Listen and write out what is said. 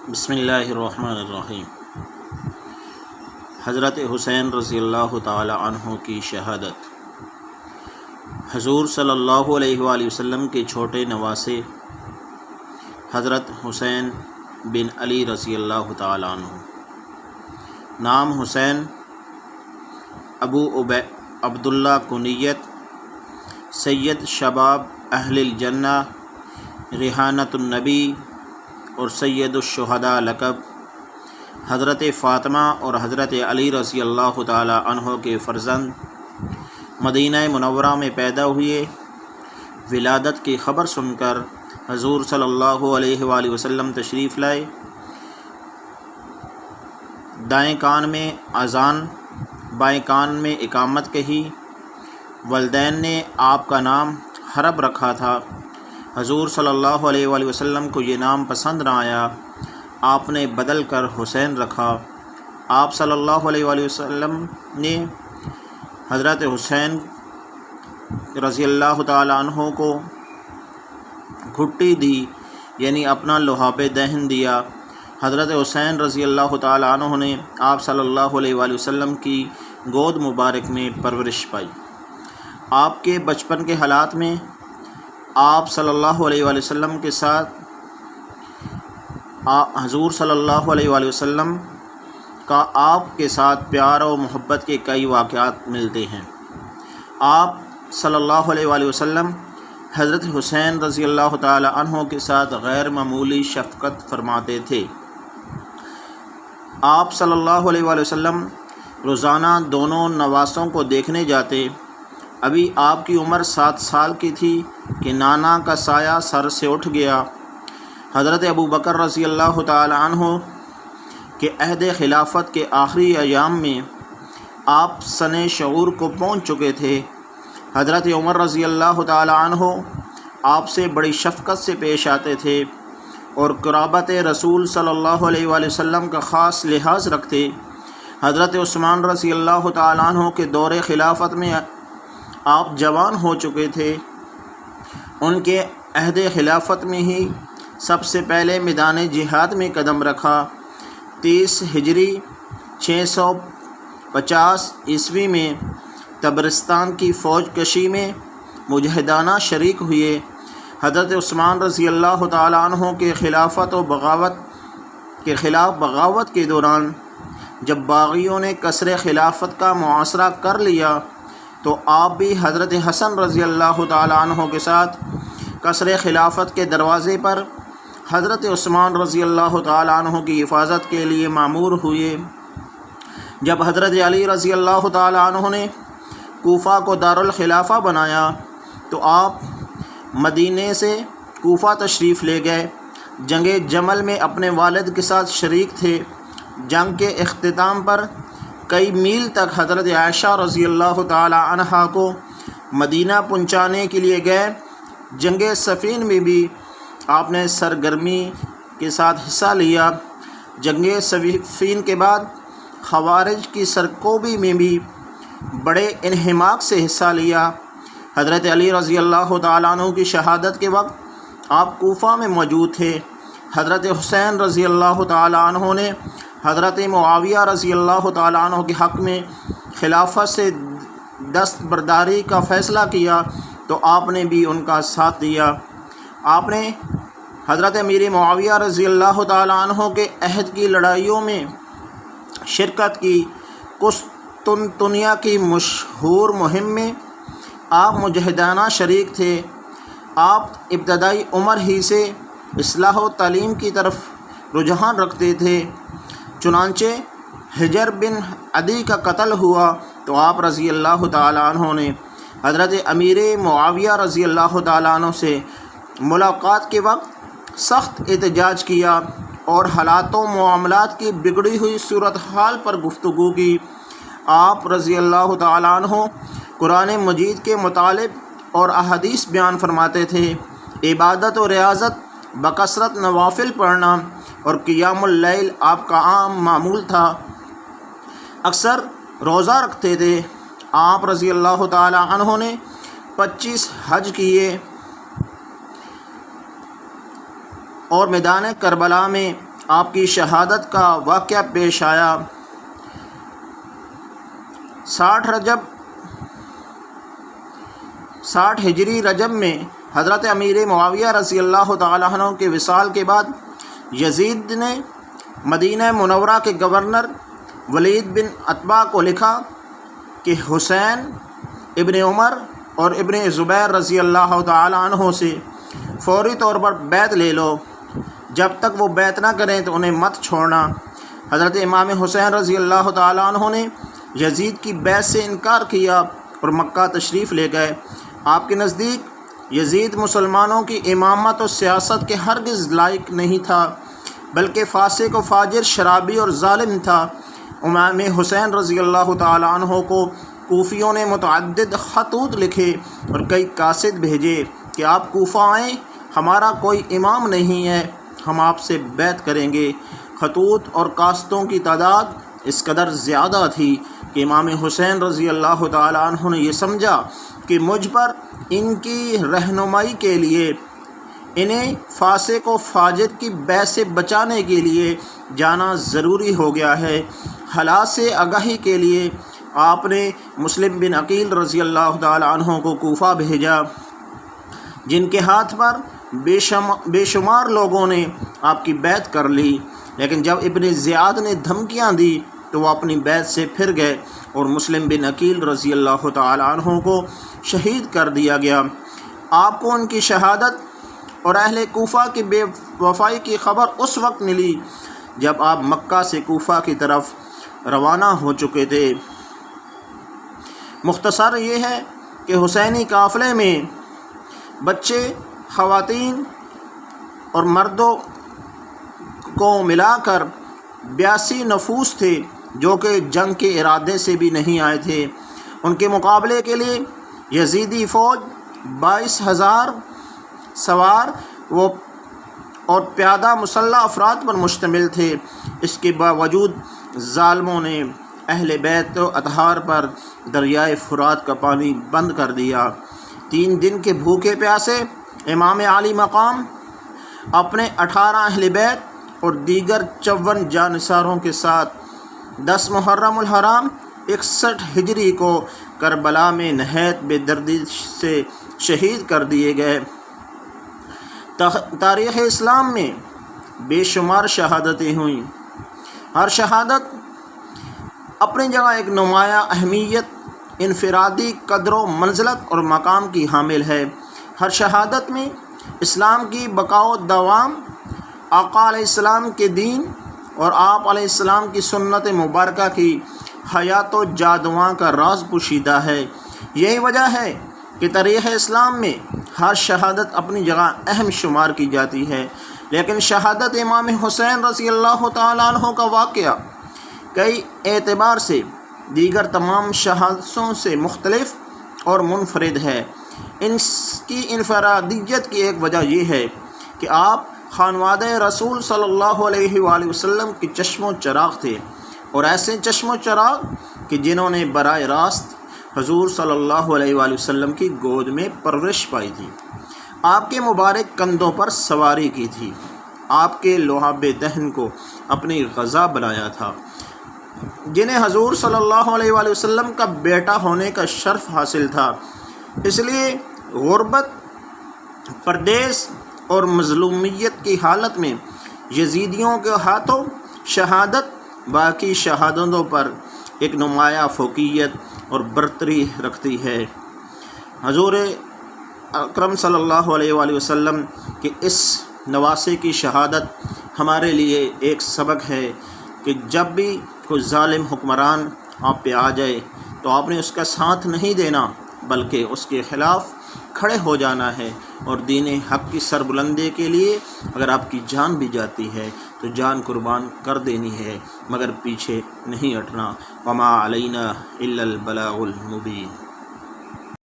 بسم اللہ الرحمن الرحیم۔ حضرت حسین رضی اللہ تعالی عنہ کی شہادت۔ حضور صلی اللہ علیہ وآلہ وسلم کے چھوٹے نواسے حضرت حسین بن علی رضی اللہ تعالی عنہ۔ نام حسین، ابو عبداللہ کنیت، سید شباب اہل الجنہ، ریحانۃ النبی اور سید الشہداء لقب۔ حضرت فاطمہ اور حضرت علی رضی اللہ تعالی عنہ کے فرزند، مدینہ منورہ میں پیدا ہوئے۔ ولادت کی خبر سن کر حضور صلی اللہ علیہ وآلہ وسلم تشریف لائے۔ دائیں کان میں اذان، بائیں کان میں اقامت کہی۔ والدین نے آپ کا نام حرب رکھا تھا۔ حضور صلی اللہ علیہ وآلہ وسلم کو یہ نام پسند نہ آیا، آپ نے بدل کر حسین رکھا۔ آپ صلی اللہ علیہ وآلہ وسلم نے حضرت حسین رضی اللہ تعالی عنہ کو گھٹی دی، یعنی اپنا لحاف دہن دیا۔ حضرت حسین رضی اللہ تعالی عنہ نے آپ صلی اللہ علیہ وآلہ وسلم کی گود مبارک میں پرورش پائی۔ آپ کے بچپن کے حالات میں آپ صلی اللہ علیہ وآلہ وسلم کے ساتھ حضور صلی اللہ علیہ وآلہ وسلم کا آپ کے ساتھ پیار و محبت کے کئی واقعات ملتے ہیں۔ آپ صلی اللہ علیہ وآلہ وسلم حضرت حسین رضی اللہ تعالی عنہ کے ساتھ غیر معمولی شفقت فرماتے تھے۔ آپ صلی اللہ علیہ وآلہ وسلم روزانہ دونوں نواسوں کو دیکھنے جاتے۔ ابھی آپ کی عمر 7 سال کی تھی کہ نانا کا سایہ سر سے اٹھ گیا۔ حضرت ابو بکر رضی اللہ تعالی عنہ کے عہد خلافت کے آخری ایام میں آپ سن شعور کو پہنچ چکے تھے۔ حضرت عمر رضی اللہ تعالی عنہ آپ سے بڑی شفقت سے پیش آتے تھے اور قرابت رسول صلی اللہ علیہ وآلہ وسلم کا خاص لحاظ رکھتے۔ حضرت عثمان رضی اللہ تعالی عنہ کے دور خلافت میں آپ جوان ہو چکے تھے۔ ان کے عہد خلافت میں ہی سب سے پہلے میدان جہاد میں قدم رکھا۔ 30 ہجری 650 عیسوی میں تبرستان کی فوج کشی میں مجاہدانہ شریک ہوئے۔ حضرت عثمان رضی اللہ تعالی عنہ کے خلافت و بغاوت کے خلاف بغاوت کے دوران جب باغیوں نے قصر خلافت کا محاصرہ کر لیا تو آپ بھی حضرت حسن رضی اللہ تعالی عنہ کے ساتھ قصر خلافت کے دروازے پر حضرت عثمان رضی اللہ تعالی عنہ کی حفاظت کے لیے مامور ہوئے۔ جب حضرت علی رضی اللہ تعالی عنہ نے کوفہ کو دارالخلافہ بنایا تو آپ مدینے سے کوفہ تشریف لے گئے۔ جنگ جمل میں اپنے والد کے ساتھ شریک تھے۔ جنگ کے اختتام پر کئی میل تک حضرت عائشہ رضی اللہ تعالی عنہا کو مدینہ پہنچانے کے لیے گئے۔ جنگ صفین میں بھی آپ نے سرگرمی کے ساتھ حصہ لیا۔ جنگ صفین کے بعد خوارج کی سرکوبی میں بھی بڑے انہماک سے حصہ لیا۔ حضرت علی رضی اللہ تعالیٰ عنہ کی شہادت کے وقت آپ کوفہ میں موجود تھے۔ حضرت حسین رضی اللہ تعالیٰ عنہ نے حضرت معاویہ رضی اللہ تعالیٰ عنہ کے حق میں خلافت سے دستبرداری کا فیصلہ کیا تو آپ نے بھی ان کا ساتھ دیا۔ آپ نے حضرت امیر معاویہ رضی اللہ تعالیٰ عنہ کے عہد کی لڑائیوں میں شرکت کی۔ قسطنطنیہ کی مشہور مہم میں آپ مجاہدانہ شریک تھے۔ آپ ابتدائی عمر ہی سے اصلاح و تعلیم کی طرف رجحان رکھتے تھے۔ چنانچہ حجر بن عدی کا قتل ہوا تو آپ رضی اللہ تعالیٰ عنہ نے حضرت امیر معاویہ رضی اللہ تعالیٰ عنہ سے ملاقات کے وقت سخت احتجاج کیا اور حالات و معاملات کی بگڑی ہوئی صورتحال پر گفتگو کی۔ آپ رضی اللہ تعالیٰ عنہ قرآن مجید کے مطالب اور احادیث بیان فرماتے تھے۔ عبادت و ریاضت بکثرت نوافل پڑھنا اور قیام اللیل آپ کا عام معمول تھا۔ اکثر روزہ رکھتے تھے۔ آپ رضی اللہ تعالی عنہ نے 25 حج کیے اور میدان کربلا میں آپ کی شہادت کا واقعہ پیش آیا۔ 60 ہجری رجب میں حضرت امیر معاویہ رضی اللہ تعالیٰ عنہ کے وصال کے بعد یزید نے مدینہ منورہ کے گورنر ولید بن عتبہ کو لکھا کہ حسین ابن عمر اور ابن زبیر رضی اللہ تعالیٰ عنہ سے فوری طور پر بیعت لے لو، جب تک وہ بیعت نہ کریں تو انہیں مت چھوڑنا۔ حضرت امام حسین رضی اللہ تعالیٰ عنہ نے یزید کی بیعت سے انکار کیا اور مکہ تشریف لے گئے۔ آپ کے نزدیک یزید مسلمانوں کی امامت و سیاست کے ہرگز لائق نہیں تھا، بلکہ فاسق و فاجر، شرابی اور ظالم تھا۔ امام حسین رضی اللہ تعالیٰ عنہ کو کوفیوں نے متعدد خطوط لکھے اور کئی قاصد بھیجے کہ آپ کوفہ آئیں، ہمارا کوئی امام نہیں ہے، ہم آپ سے بیعت کریں گے۔ خطوط اور قاصدوں کی تعداد اس قدر زیادہ تھی کہ امام حسین رضی اللہ تعالیٰ عنہ نے یہ سمجھا کہ مجھ پر ان کی رہنمائی کے لیے، انہیں فاسق و فاجر کی بیعت سے بچانے کے لیے جانا ضروری ہو گیا ہے۔ حالات سے آگاہی کے لیے آپ نے مسلم بن عقیل رضی اللہ تعالیٰ عنہ کو کوفہ بھیجا، جن کے ہاتھ پر بے شمار لوگوں نے آپ کی بیعت کر لی، لیکن جب ابن زیاد نے دھمکیاں دی تو وہ اپنی بیعت سے پھر گئے اور مسلم بن عقیل رضی اللہ تعالیٰ عنہ کو شہید کر دیا گیا۔ آپ کو ان کی شہادت اور اہل کوفہ کی بے وفائی کی خبر اس وقت ملی جب آپ مکہ سے کوفہ کی طرف روانہ ہو چکے تھے۔ مختصر یہ ہے کہ حسینی قافلے میں بچے، خواتین اور مردوں کو ملا کر 82 نفوس تھے جو کہ جنگ کے ارادے سے بھی نہیں آئے تھے۔ ان کے مقابلے کے لیے یزیدی فوج 22,000 سوار اور پیادہ مسلح افراد پر مشتمل تھے۔ اس کے باوجود ظالموں نے اہل بیت و اطہار پر دریائے فرات کا پانی بند کر دیا۔ 3 دن کے بھوکے پیاسے امام عالی مقام اپنے 18 اہل بیت اور دیگر 54 جانثاروں کے ساتھ 10 محرم الحرام 61 ہجری کو کربلا میں نہایت بے دردی سے شہید کر دیے گئے۔ تاریخ اسلام میں بے شمار شہادتیں ہوئیں، ہر شہادت اپنی جگہ ایک نمایاں اہمیت، انفرادی قدر و منزلت اور مقام کی حامل ہے۔ ہر شہادت میں اسلام کی بقا و دوام، آقا علیہ السلام کے دین اور آپ علیہ السلام کی سنت مبارکہ کی حیات و جادواں کا راز پوشیدہ ہے۔ یہی وجہ ہے کہ تاریخ اسلام میں ہر شہادت اپنی جگہ اہم شمار کی جاتی ہے، لیکن شہادت امام حسین رضی اللہ تعالیٰ عنہ کا واقعہ کئی اعتبار سے دیگر تمام شہادتوں سے مختلف اور منفرد ہے۔ اس کی انفرادیت کی ایک وجہ یہ ہے کہ آپ خانوادہ رسول صلی اللہ علیہ وآلہ وسلم کے چشم و چراغ تھے، اور ایسے چشم و چراغ کہ جنہوں نے براہ راست حضور صلی اللہ علیہ وآلہ وسلم کی گود میں پرورش پائی تھی، آپ کے مبارک کندھوں پر سواری کی تھی، آپ کے لعاب دہن کو اپنی غذا بنایا تھا، جنہیں حضور صلی اللہ علیہ وآلہ وسلم کا بیٹا ہونے کا شرف حاصل تھا۔ اس لیے غربت، پردیس اور مظلومیت کی حالت میں یزیدیوں کے ہاتھوں شہادت باقی شہادتوں پر ایک نمایاں فوقیت اور برتری رکھتی ہے۔ حضور اکرم صلی اللہ علیہ وآلہ وسلم کے اس نواسے کی شہادت ہمارے لیے ایک سبق ہے کہ جب بھی کوئی ظالم حکمران آپ پہ آ جائے تو آپ نے اس کا ساتھ نہیں دینا، بلکہ اس کے خلاف کھڑے ہو جانا ہے، اور دین حق کی سربلندی کے لیے اگر آپ کی جان بھی جاتی ہے تو جان قربان کر دینی ہے، مگر پیچھے نہیں ہٹنا۔ وما علینا الا البلاغ المبین۔